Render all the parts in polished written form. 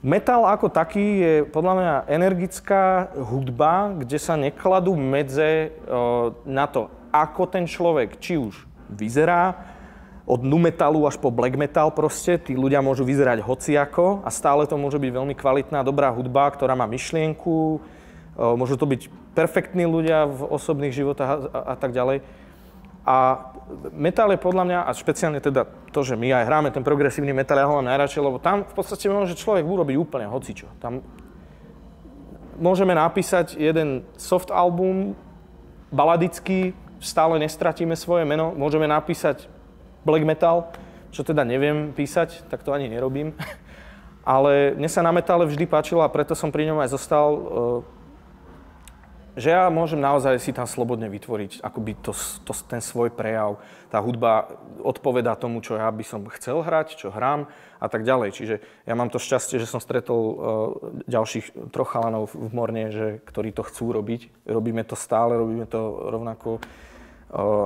Metal ako taký je podľa mňa energická hudba, kde sa nekladú medze na to, ako ten človek či už vyzerá, od nu metalu až po black metal proste, tí ľudia môžu vyzerať hociako a stále to môže byť veľmi kvalitná, dobrá hudba, ktorá má myšlienku, môžu to byť perfektní ľudia v osobných životách a tak ďalej. A metal je podľa mňa, a špeciálne teda to, že my aj hráme ten progresívny metal, ja ho mám najradšej, lebo tam v podstate môže človek urobiť úplne hocičo. Tam môžeme napísať jeden soft album, baladický, stále nestratíme svoje meno, môžeme napísať black metal, čo teda neviem písať, tak to ani nerobím. Ale mne sa na metale vždy páčilo a preto som pri ňom aj zostal, že ja môžem naozaj si tam slobodne vytvoriť akoby ten svoj prejav. Tá hudba odpovedá tomu, čo ja by som chcel hrať, čo hrám a tak ďalej. Čiže ja mám to šťastie, že som stretol ďalších troch chalanov v Morne, ktorí to chcú robiť. Robíme to stále, robíme to rovnako.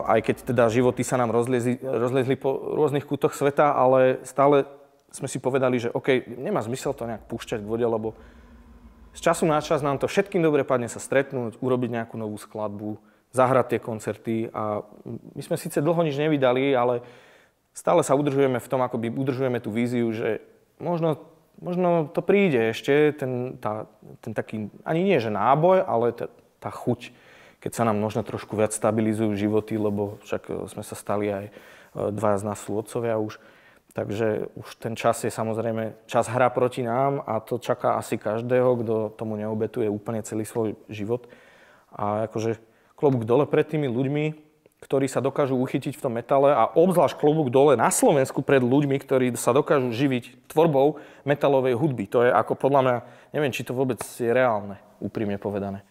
Aj keď teda životy sa nám rozliezli po rôznych kútoch sveta, ale stále sme si povedali, že OK, nemá zmysel to nejak púšťať k vode, lebo z času na čas nám to všetkým dobre padne sa stretnúť, urobiť nejakú novú skladbu, zahrať tie koncerty a my sme síce dlho nič nevydali, ale stále sa udržujeme v tom, akoby udržujeme tú víziu, že možno to príde ešte, ten taký, ani nie že náboj, ale tá chuť, keď sa nám možno trošku viac stabilizujú životy, lebo však sme sa stali aj dvaja z nás sú otcovia už. Takže už ten čas je samozrejme, čas hrá proti nám a to čaká asi každého, kto tomu neobetuje úplne celý svoj život. A akože klobúk dole pred tými ľuďmi, ktorí sa dokážu uchytiť v tom metale a obzvlášť klobúk dole na Slovensku pred ľuďmi, ktorí sa dokážu živiť tvorbou metalovej hudby. To je ako podľa mňa, neviem, či to vôbec je reálne, úprimne povedané.